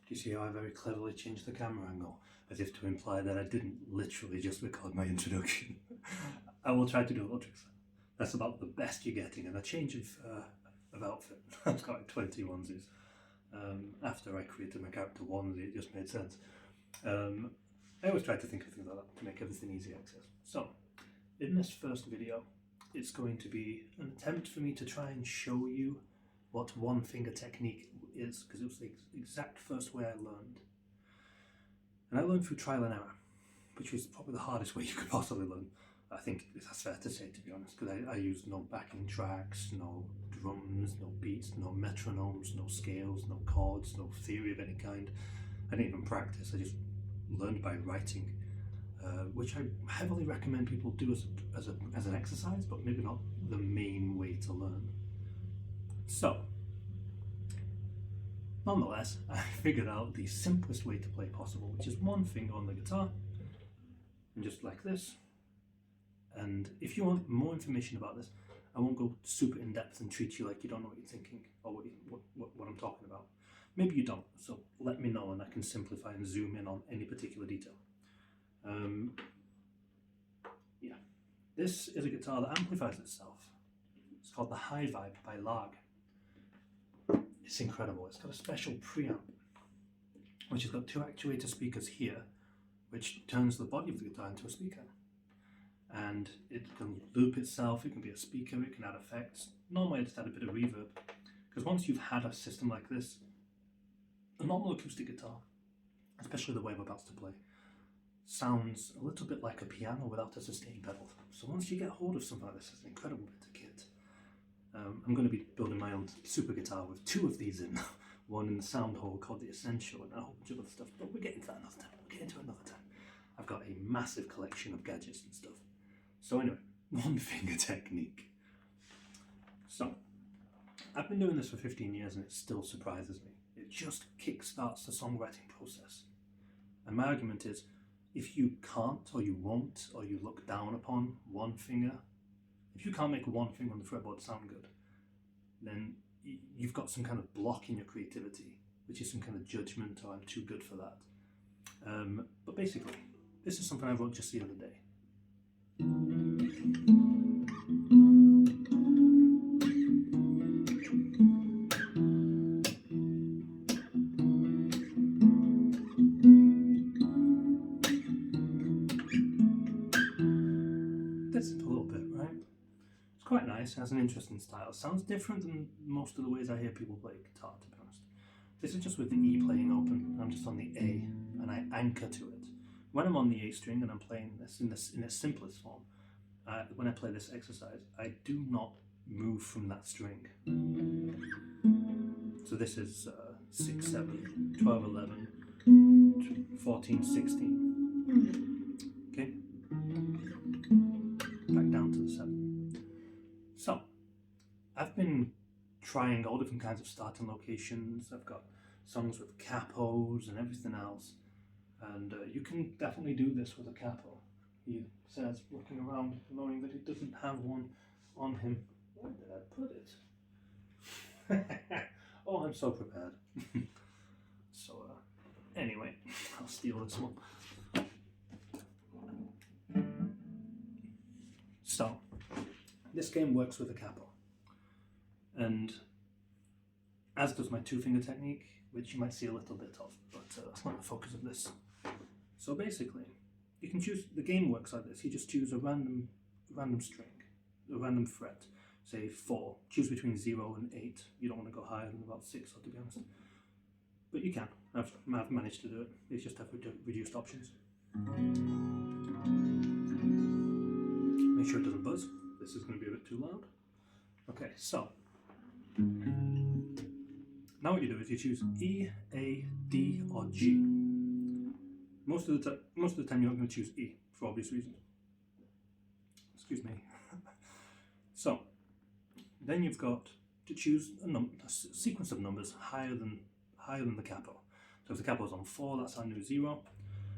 Do you see how I very cleverly changed the camera angle, as if to imply that I didn't literally just record my introduction? I will try to do a little tricks. That's about the best you're getting, and a change of outfit. I've got like 20 onesies. After I created my character onesie, it just made sense. I always try to think of things like that to make everything easy access. So, in this first video, it's going to be an attempt for me to try and show you what one finger technique is, because it was the exact first way I learned. And I learned through trial and error, which was probably the hardest way you could possibly learn. I think that's fair to say, to be honest, because I used no backing tracks, no drums, no beats, no metronomes, no scales, no chords, no theory of any kind. I didn't even practice, I just learned by writing, which I heavily recommend people do as an exercise, but maybe not the main way to learn. So, nonetheless, I figured out the simplest way to play possible, which is one finger on the guitar, and just like this. And if you want more information about this, I won't go super in depth and treat you like you don't know what you're thinking or what I'm talking about. Maybe you don't, so let me know and I can simplify and zoom in on any particular detail. Yeah, this is a guitar that amplifies itself. It's called the High Vibe by Larg. It's incredible. It's got a special preamp, which has got two actuator speakers here, which turns the body of the guitar into a speaker. And it can loop itself, it can be a speaker, it can add effects. Normally I just add a bit of reverb, because once you've had a system like this, a normal acoustic guitar, especially the way I'm about to play, sounds a little bit like a piano without a sustain pedal. So once you get hold of something like this, it's an incredible bit of kit. I'm going to be building my own super guitar with two of these in, one in the sound hole called the Essential and a whole bunch of other stuff, but we'll get into that another time. We'll get into it another time. I've got a massive collection of gadgets and stuff. So anyway, one finger technique. So, I've been doing this for 15 years and it still surprises me. It just kickstarts the songwriting process. And my argument is, if you can't or you won't or you look down upon one finger, if you can't make one finger on the fretboard sound good, then you've got some kind of block in your creativity, which is some kind of judgment or I'm too good for that. But basically, this is something I wrote just the other day. That's a little bit, right? It's quite nice, it has an interesting style. It sounds different than most of the ways I hear people play guitar, to be honest. This is just with the E playing open, I'm just on the A, and I anchor to it. When I'm on the A string and I'm playing this in its simplest form, when I play this exercise, I do not move from that string. So this is 6, 7, 12, 11, 14, 16. Okay? Back down to the 7. So, I've been trying all different kinds of starting locations. I've got songs with capos and everything else. And you can definitely do this with a capo. He says, looking around, knowing that he doesn't have one on him. Where did I put it? Oh, I'm so prepared. So, anyway, I'll steal this one. So, this game works with a capo. And as does my two-finger technique, which you might see a little bit of, but that's not the focus of this. So basically, you can choose, the game works like this, you just choose a random string, a random fret, say 4, choose between 0 and 8, you don't want to go higher than about 6, to be honest. But you can, I've managed to do it, they just have reduced options. Make sure it doesn't buzz, this is going to be a bit too loud. Okay, so, now what you do is you choose E, A, D or G. Most of the time you're not going to choose E, for obvious reasons. Excuse me. So, then you've got to choose a sequence of numbers higher than the capo. So if the capo is on 4, that's our new 0.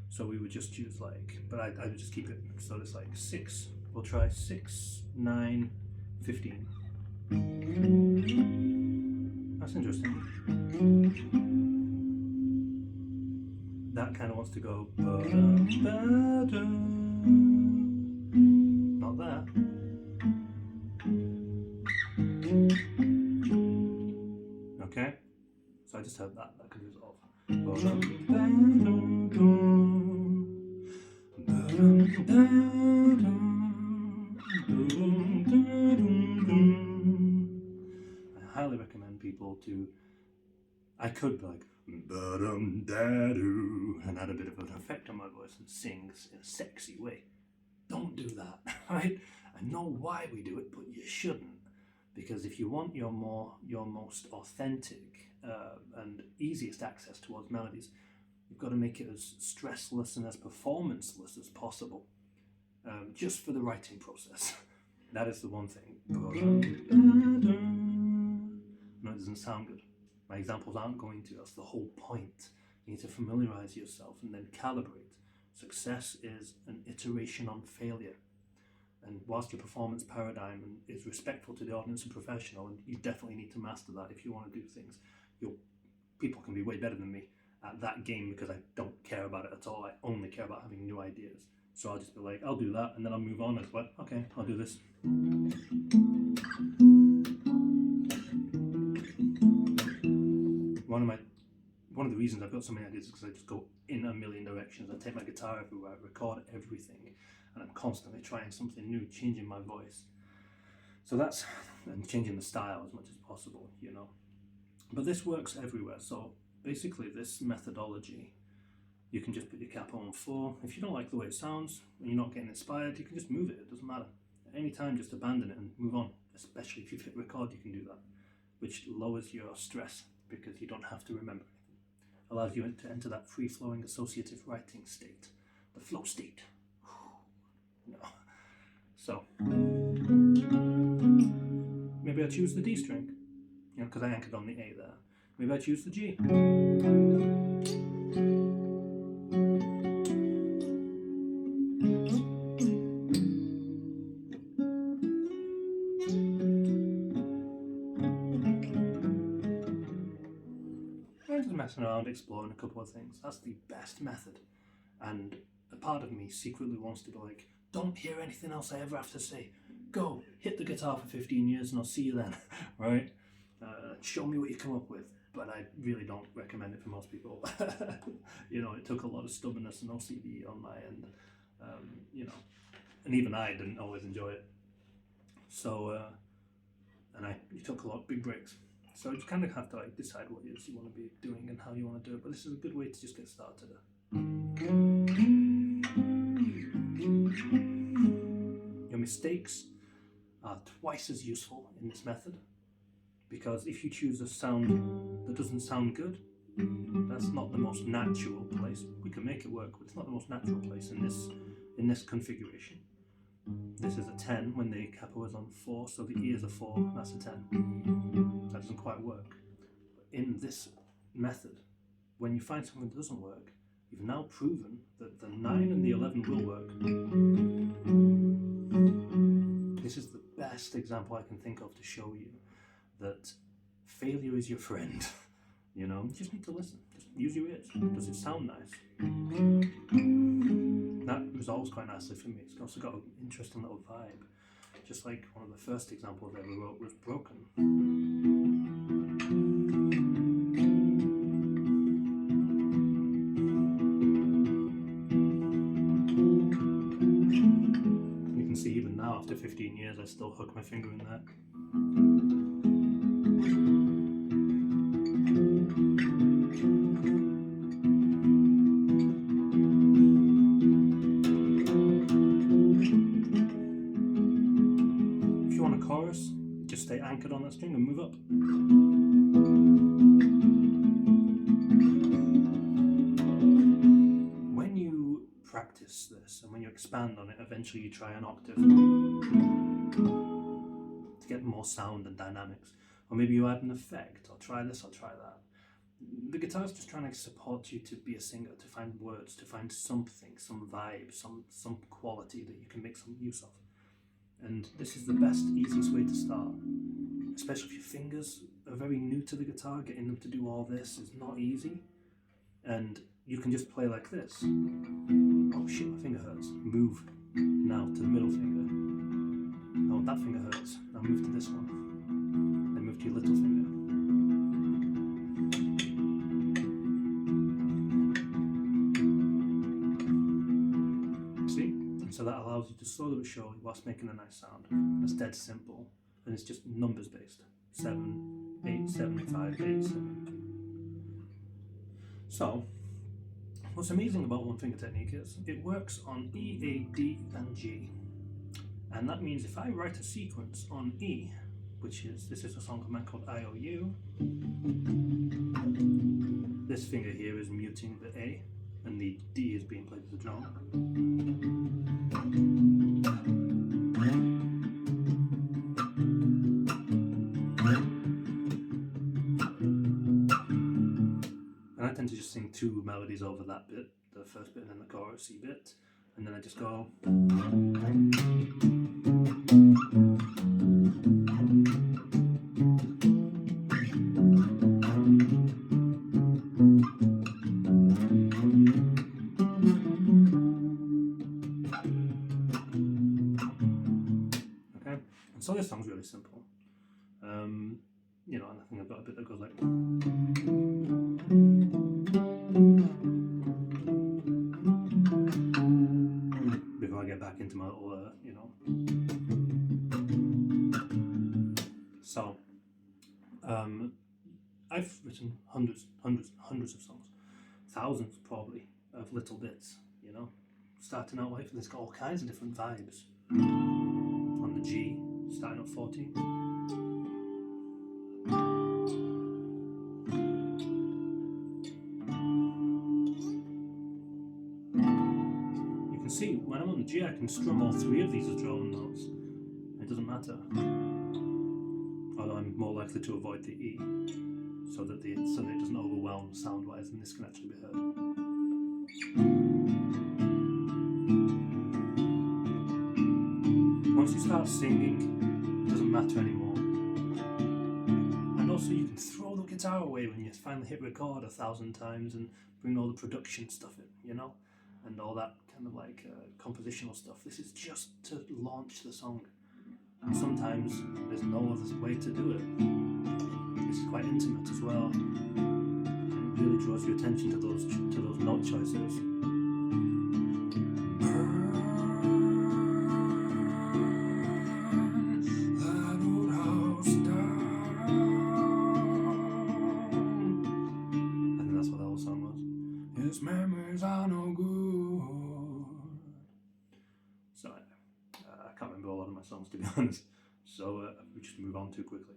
So we would just choose like, but I would just keep it, so it's like 6. We'll try 6, 9, 15. That's interesting. that kind of wants to go. Not that. Okay, so I just heard that. That can resolve. I highly recommend people to. I could be like, and add a bit of an effect on my voice and sing in a sexy way. Don't do that, right? I know why we do it, but you shouldn't. Because if you want your most authentic and easiest access towards melodies, you've got to make it as stressless and as performanceless as possible, just for the writing process. That is the one thing. No, it doesn't sound good. My examples aren't going to. That's the whole point. You need to familiarize yourself and then calibrate. Success is an iteration on failure. And whilst your performance paradigm is respectful to the audience and professional, and you definitely need to master that if you want to do things, people can be way better than me at that game because I don't care about it at all. I only care about having new ideas. So I'll just be like, I'll do that, and then I'll move on. It's like, okay, I'll do this. One of the reasons I've got so many ideas is because I just go in a million directions. I take my guitar everywhere, I record everything, and I'm constantly trying something new, changing my voice. So that's, and changing the style as much as possible, you know. But this works everywhere. So basically this methodology, you can just put your capo on 4. If you don't like the way it sounds and you're not getting inspired, you can just move it. It doesn't matter. At any time, just abandon it and move on. Especially if you've hit record, you can do that, which lowers your stress because you don't have to remember anything. Allows you to enter that free-flowing associative writing state, the flow state. No. So maybe I choose the D string, you know, because I anchored on the A there. Maybe I choose the G. Just messing around, exploring a couple of things. That's the best method. And a part of me secretly wants to be like, don't hear anything else I ever have to say. Go, hit the guitar for 15 years and I'll see you then, right? Show me what you come up with. But I really don't recommend it for most people. You know, it took a lot of stubbornness and OCD on my end, you know, and even I didn't always enjoy it. So, and it took a lot of big breaks. So you kind of have to like decide what it is you want to be doing and how you want to do it. But this is a good way to just get started. Your mistakes are twice as useful in this method, because if you choose a sound that doesn't sound good, that's not the most natural place. We can make it work, but it's not the most natural place in this configuration. This is a 10 when the capo is on 4, so the E is a 4, that's a 10. That doesn't quite work. But in this method, when you find something that doesn't work, you've now proven that the 9 and the 11 will work. This is the best example I can think of to show you that failure is your friend. You know, you just need to listen. Just use your ears. Does it sound nice? That resolves quite nicely for me. It's also got an interesting little vibe. Just like one of the first examples I ever wrote was Broken. You can see even now, after 15 years, I still hook my finger in there. If you want a chorus, just stay anchored on that string and move up. When you practice this and when you expand on it, eventually you try an octave to get more sound and dynamics. Or maybe you add an effect, or try this, or try that. The guitar's just trying to support you to be a singer, to find words, to find something, some vibe, some quality that you can make some use of. And this is the best, easiest way to start. Especially if your fingers are very new to the guitar, getting them to do all this is not easy. And you can just play like this. Oh shit, my finger hurts. Move now to the middle finger. Oh, that finger hurts. Now move to this one. Then move to your little finger. See? And so that allows you to slowly but surely, whilst making a nice sound. It's dead simple. And it's just numbers based. 7, 8, 7, 5, 8, 7. So, what's amazing about one finger technique is it works on E, A, D, and G. And that means if I write a sequence on E, this is a song called IOU, this finger here is muting the A, and the D is being played as a drum. And I tend to just sing 2 melodies over that bit, the first bit and then the chorus C bit, and then I just go. Okay, and so this song's really simple. You know, and I think I've got a bit that goes like. Before I get back into my little, you know. So, I've written hundreds of songs, thousands probably, of little bits, you know. Starting out life, there's got all kinds of different vibes. On the G, starting at 14. You can see when I'm on the G, I can strum all 3 of these as drone notes. It doesn't matter. Although I'm more likely to avoid the E, so that it doesn't overwhelm sound-wise, and this can actually be heard. Once you start singing, it doesn't matter anymore. And also you can throw the guitar away when you finally hit record 1,000 times and bring all the production stuff in, you know, and all that kind of like compositional stuff. This is just to launch the song. And sometimes there's no other way to do it. This is quite intimate as well. And it really draws your attention to those note choices. Memories are no good. So I can't remember a lot of my songs, to be honest, so we just move on too quickly.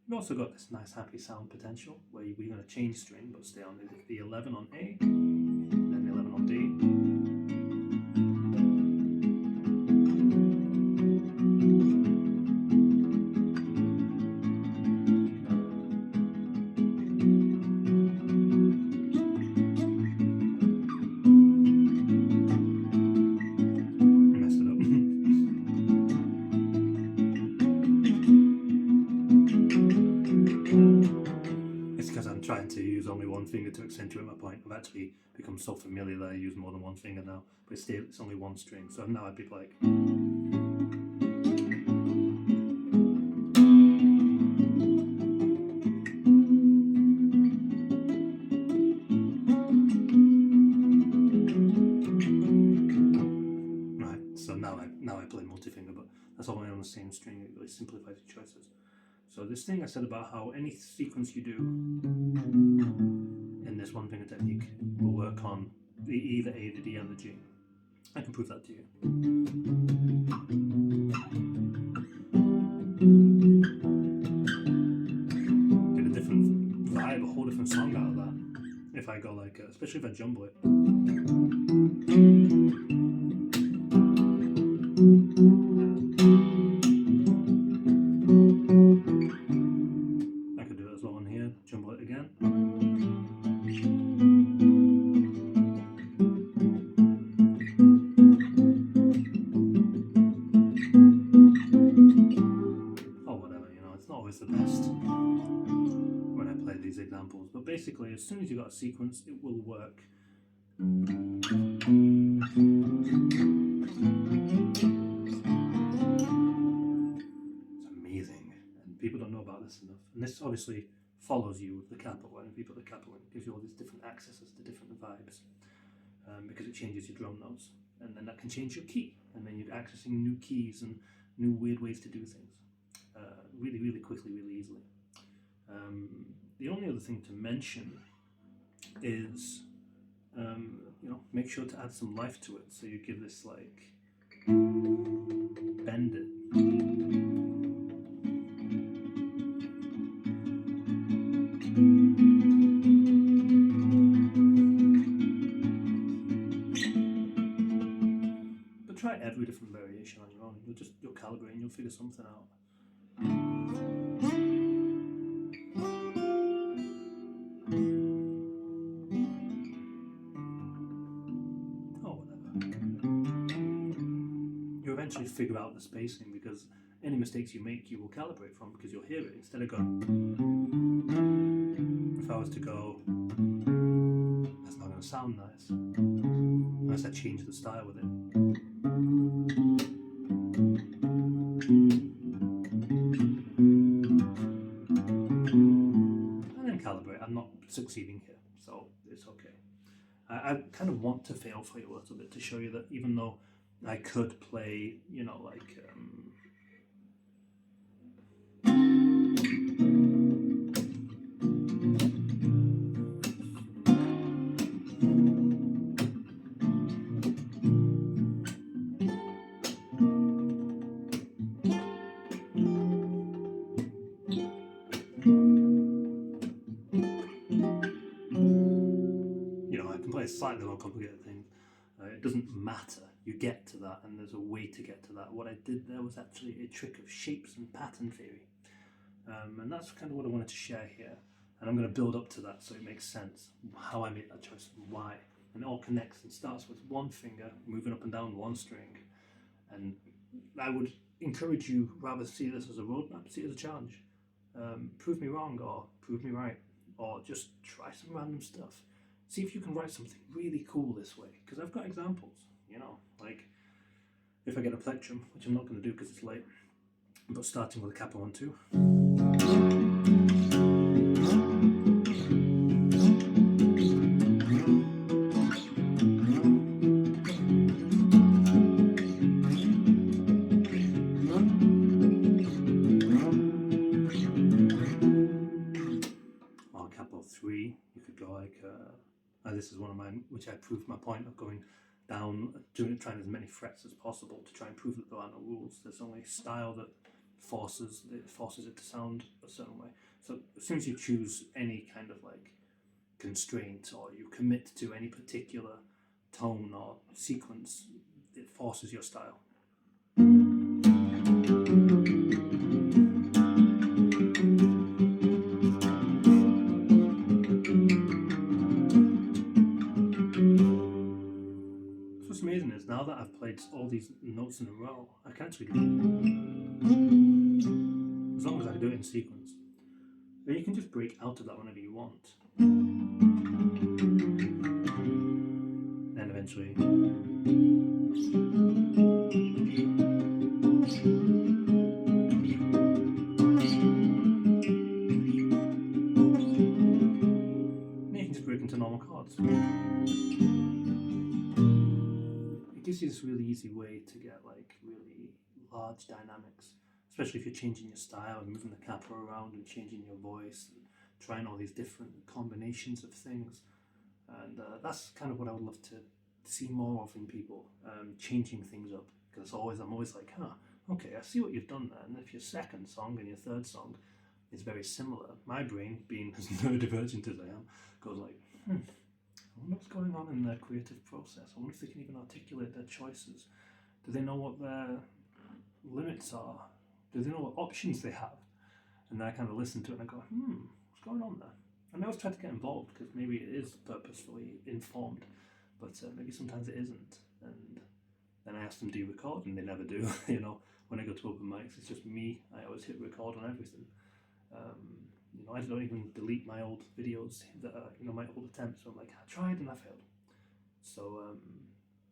We've also got this nice happy sound potential where we're going to change string but stay on the 11 on A, then the 11 on D. Trying to use only one finger to accentuate my point. I've actually become so familiar that I use more than one finger now, but it's only one string, so now I'd be like. Right, so now I play multi-finger, but that's only on the same string. It really simplifies the choices. So this thing I said about how any sequence you do in this one finger technique will work on the E, the A, the D, and the G. I can prove that to you. Get a different vibe, a whole different song out of that. If I go like, especially if I jumble it. Jumble it again. Or whatever, you know, it's not always the best when I play these examples, but basically as soon as you've got a sequence, it will work Amazing, and people don't know about this enough. And this obviously follows you with the capo, and if you put the capo in, it gives you all these different accesses to different vibes, because it changes your drum notes, and then that can change your key, and then you're accessing new keys and new weird ways to do things, really, really quickly, really easily. The only other thing to mention is, make sure to add some life to it. So you give this like bend it. But try every different variation on your own. You'll calibrate and you'll figure something out. Oh, whatever. You eventually figure out the spacing, because any mistakes you make you will calibrate from, because you'll hear it instead of going. If I was to go, that's not going to sound nice unless I change the style with it. And then calibrate. I'm not succeeding here, so it's okay. I kind of want to fail for you a little bit to show you that even though I could play, I can play slightly more complicated things. It doesn't matter. You get to that, and there's a way to get to that. What I did there was actually a trick of shapes and pattern theory. And that's kind of what I wanted to share here. And I'm going to build up to that so it makes sense how I made that choice and why. And it all connects and starts with one finger moving up and down one string. And I would encourage you rather see this as a roadmap, see it as a challenge. Prove me wrong or prove me right, or just try some random stuff. See if you can write something really cool this way, because I've got examples, like if I get a plectrum, which I'm not going to do because it's late, but starting with a capo 1, 2. Or capo 3, you could go like, this is one of mine, which I proved my point of going down, trying as many frets as possible to try and prove that there are no rules. There's only style that forces it to sound a certain way. So as soon as you choose any kind of like constraint, or you commit to any particular tone or sequence, it forces your style. What's amazing is now that I've played all these notes in a row, I can actually do it. As long as I do it in sequence. Then you can just break out of that whenever you want. And eventually. Then you can just break into normal chords. It gives you this really easy way to get like really large dynamics, especially if you're changing your style and moving the capo around and changing your voice and trying all these different combinations of things. And that's kind of what I would love to see more of in people, changing things up, because I'm always like, okay, I see what you've done there. And if your second song and your third song is very similar, my brain, being as neurodivergent as I am, goes like, I wonder what's going on in their creative process. I wonder if they can even articulate their choices. Do they know what their limits are? Do they know what options they have? And then I kind of listen to it and I go, what's going on there? And I always try to get involved, because maybe it is purposefully informed, but maybe sometimes it isn't. And then I ask them, do you record? And they never do. When I go to open mics, it's just me. I always hit record on everything. I don't even delete my old videos that are, my old attempts. So I'm like, I tried and I failed. So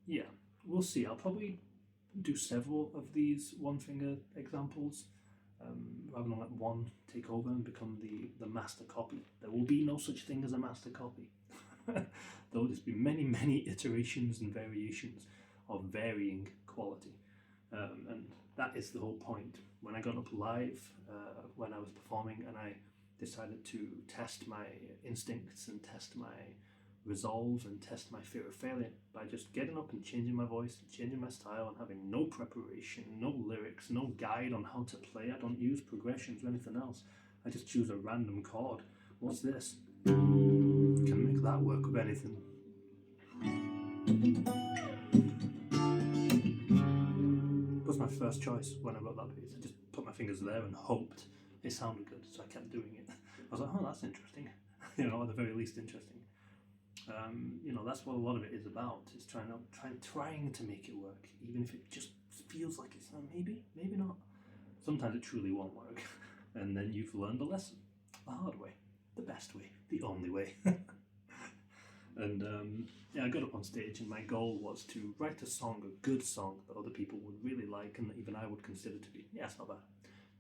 yeah, we'll see. I'll probably do several of these one finger examples, rather than let one take over and become the master copy. There will be no such thing as a master copy. There will just be many iterations and variations of varying quality, and that is the whole point. When I got up live, when I was performing, and I decided to test my instincts and test my resolve and test my fear of failure by just getting up and changing my voice and changing my style and having no preparation, no lyrics, no guide on how to play. I don't use progressions or anything else. I just choose a random chord. What's this? Can make that work with anything. Was my first choice when I wrote that piece. I just put my fingers there and hoped it sounded good, so I kept doing it. I was like, oh, that's interesting. You know, at the very least interesting. You know, that's what a lot of it is about. Is trying to make it work, even if it just feels like it's not. Maybe not. Sometimes it truly won't work, and then you've learned a lesson, the hard way, the best way, the only way. And yeah, I got up on stage, and my goal was to write a song, a good song that other people would really like, and that even I would consider to be, yeah, it's not bad.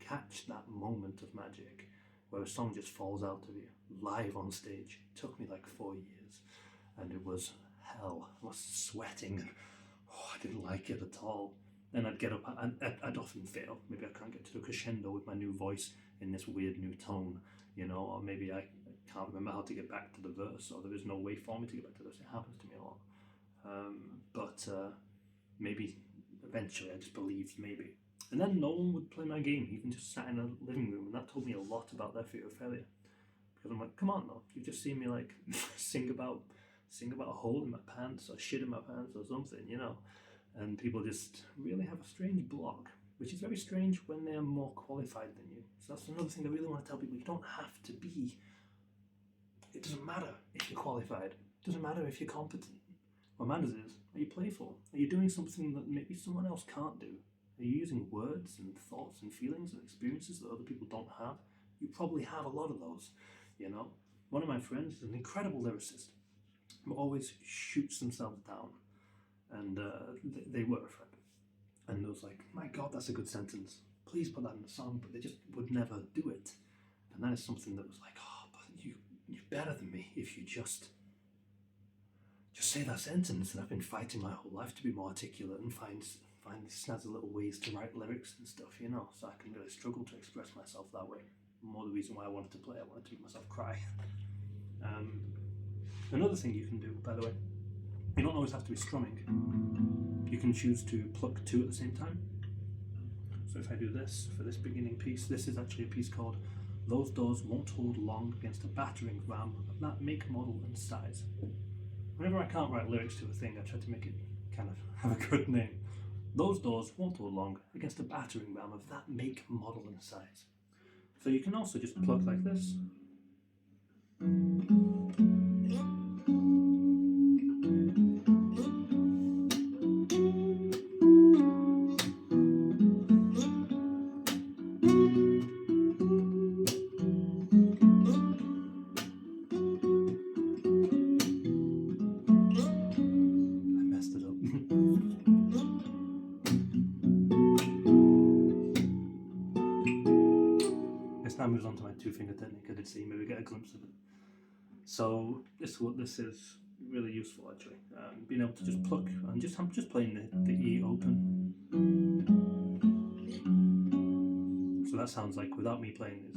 Catch that moment of magic where a song just falls out of you live on stage. It took me like 4 years, and it was hell. I was sweating. Oh, I didn't like it at all. Then I'd get up, and I'd often fail. Maybe I can't get to the crescendo with my new voice in this weird new tone, you know, or maybe I can't remember how to get back to the verse, or there is no way for me to get back to the verse. It happens to me a lot. But maybe eventually I just believed maybe. And then no one would play my game, even just sat in a living room, and that told me a lot about their fear of failure. Because I'm like, come on, though, you've just seen me like sing about a hole in my pants or shit in my pants or something, you know. And people just really have a strange block, which is very strange when they are more qualified than you. So that's another thing I really want to tell people. You don't have to be. It doesn't matter if you're qualified. It doesn't matter if you're competent. What matters is, are you playful? Are you doing something that maybe someone else can't do? Are you using words and thoughts and feelings and experiences that other people don't have? You probably have a lot of those, you know. One of my friends is an incredible lyricist who always shoots themselves down, and they were a friend. And it was like, my God, that's a good sentence. Please put that in the song, but they just would never do it. And that is something that was like, oh, but you're better than me if you just say that sentence. And I've been fighting my whole life to be more articulate and find these snazzy little ways to write lyrics and stuff, you know, so I can really struggle to express myself that way. More the reason why I wanted to play, I wanted to make myself cry. Another thing you can do, by the way, you don't always have to be strumming. You can choose to pluck two at the same time. So if I do this for this beginning piece, this is actually a piece called Those Doors Won't Hold Long Against a Battering Ram of That Make, Model and Size. Whenever I can't write lyrics to a thing, I try to make it kind of have a good name. Those doors won't hold long against a battering ram of that make, model and size. So you can also just pluck like this. Now moves on to my two-finger technique. I did see you maybe get a glimpse of it. So this is really useful actually. Being able to just pluck and I'm just playing the E open. So that sounds like without me playing this.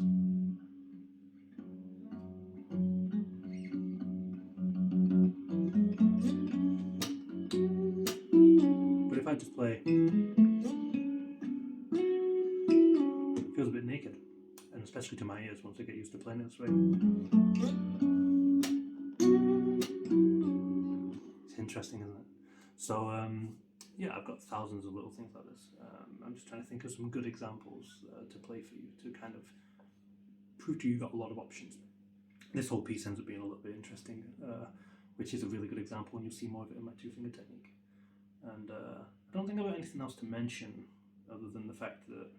But if I just play, it feels a bit naked. And especially to my ears once I get used to playing it this way. It's interesting, isn't it? So yeah, I've got thousands of little things like this. I'm just trying to think of some good examples to play for you to kind of prove to you you've got a lot of options. This whole piece ends up being a little bit interesting, which is a really good example, and you'll see more of it in my two-finger technique. And I don't think I've got anything else to mention other than the fact that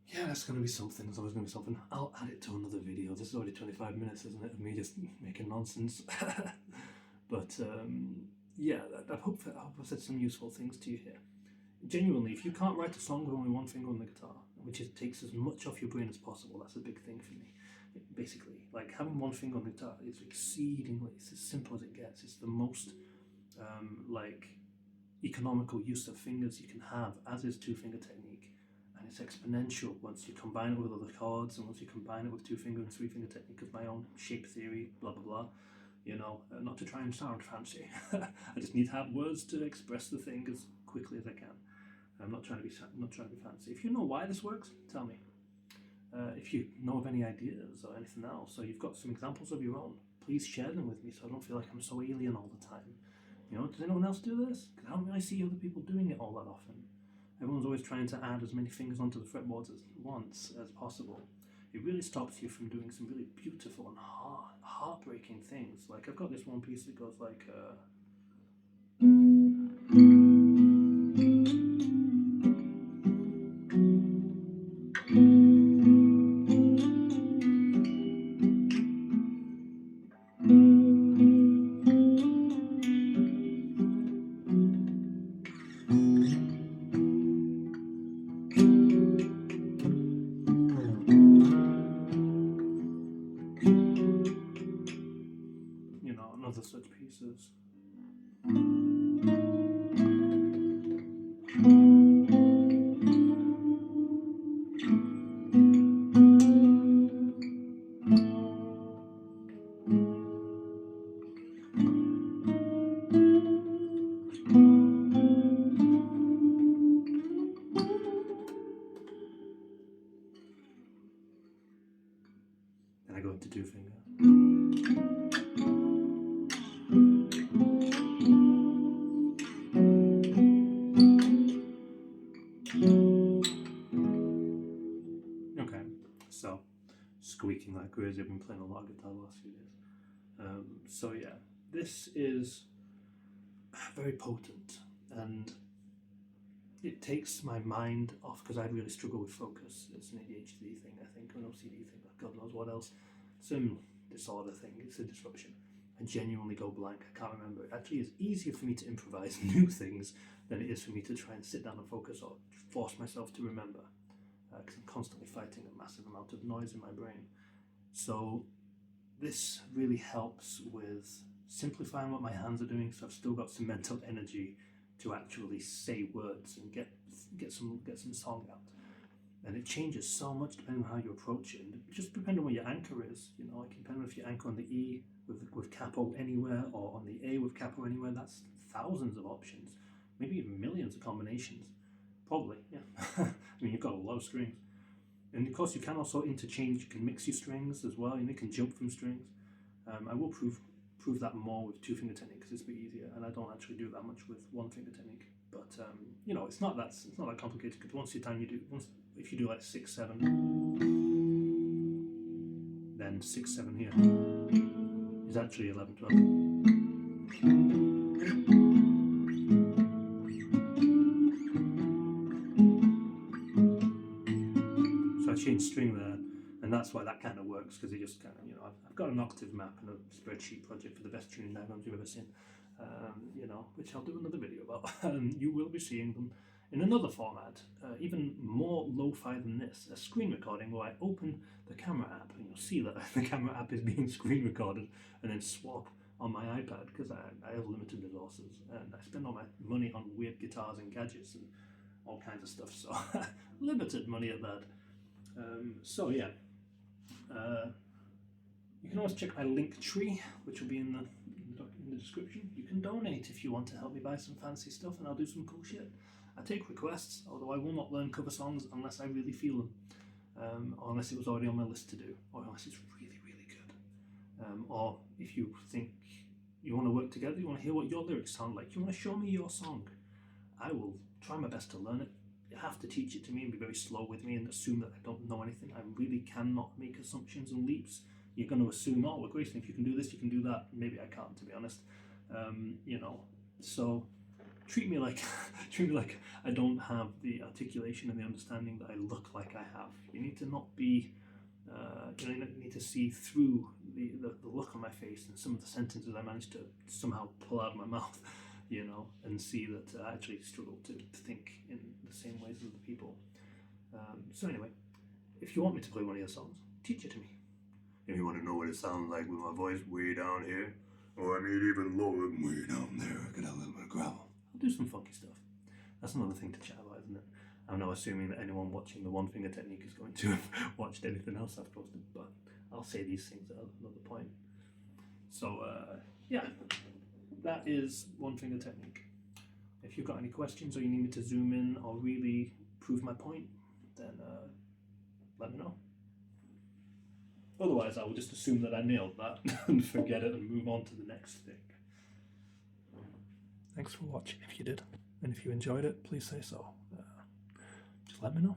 yeah, that's going to be something. There's always going to be something. I'll add it to another video. This is already 25 minutes, isn't it, of me just making nonsense. But yeah, I hope I've said some useful things to you here. Genuinely, if you can't write a song with only one finger on the guitar, which takes as much off your brain as possible, that's a big thing for me. Basically, like having one finger on the guitar is exceedingly, it's as simple as it gets. It's the most like economical use of fingers you can have, as is two finger technique, and it's exponential once you combine it with other chords, and once you combine it with two finger and three finger technique of my own shape theory, blah blah blah. You know, not to try and sound fancy. I just need to have words to express the thing as quickly as I can. I'm not trying to be fancy. If you know why this works, tell me. If you know of any ideas or anything else, or you've got some examples of your own, please share them with me so I don't feel like I'm so alien all the time. You know, does anyone else do this? Because I don't really see other people doing it all that often. Everyone's always trying to add as many fingers onto the fretboards at once as possible. It really stops you from doing some really beautiful and heartbreaking things. Like I've got this one piece that goes like you know, and other such pieces. And I go into two finger. Okay, so squeaking like crazy. I've been playing a lot of guitar the last few days. So yeah, this is very potent, and it takes my mind off, because I really struggle with focus. It's an ADHD thing, I think, or an OCD thing, or God knows what else. Some disorder thing. It's a disruption. I genuinely go blank. I can't remember. It actually is easier for me to improvise new things than it is for me to try and sit down and focus or force myself to remember, because I'm constantly fighting a massive amount of noise in my brain. So this really helps with simplifying what my hands are doing, so I've still got some mental energy to actually say words and get some song out. And it changes so much depending on how you approach it. And just depending on where your anchor is. You know, like depending on if you anchor on the E with capo anywhere, or on the A with capo anywhere. That's thousands of options, maybe even millions of combinations. Probably, yeah. I mean, you've got a lot of strings. And of course, you can also interchange. You can mix your strings as well. You can jump from strings. I will prove that more with two finger technique, because it's a bit easier, and I don't actually do that much with one finger technique. But you know, it's not that complicated. Because if you do like 6/7, then 6/7 here is actually 11/12. So I changed string there, and that's why that kind of works, because it just kind of, you know, I've got an octave map and a spreadsheet project for the best tuning diagrams you've ever seen, you know, which I'll do another video about. You will be seeing them in another format, even more lo-fi than this, a screen recording where I open the camera app, and you'll see that the camera app is being screen recorded, and then swap on my iPad, because I have limited resources, and I spend all my money on weird guitars and gadgets and all kinds of stuff, so limited money at that. So yeah, you can always check my link tree, which will be in the description. You can donate if you want to help me buy some fancy stuff, and I'll do some cool shit. I take requests, although I will not learn cover songs unless I really feel them, or unless it was already on my list to do, or unless it's really, really good. Or if you think you want to work together, you want to hear what your lyrics sound like, you want to show me your song, I will try my best to learn it. You have to teach it to me and be very slow with me and assume that I don't know anything. I really cannot make assumptions and leaps. You're going to assume, oh, well, Grayson, if you can do this, you can do that. Maybe I can't, to be honest. You know, so treat me like I don't have the articulation and the understanding that I look like I have. You need to not be You need to see through the look on my face and some of the sentences I managed to somehow pull out of my mouth, and see that I actually struggle to think in the same ways as other people. So anyway, if you want me to play one of your songs, teach it to me. If you want to know what it sounds like with my voice way down here, or even lower, way down there, I got a little bit of gravel. I'll do some funky stuff. That's another thing to chat about, isn't it? I'm not assuming that anyone watching the one finger technique is going to have watched anything else I've posted, but I'll say these things at another point. So, yeah, that is one finger technique. If you've got any questions or you need me to zoom in or really prove my point, then let me know. Otherwise, I will just assume that I nailed that and forget it and move on to the next thing. Thanks for watching if you did, and if you enjoyed it, please say so. Just let me know.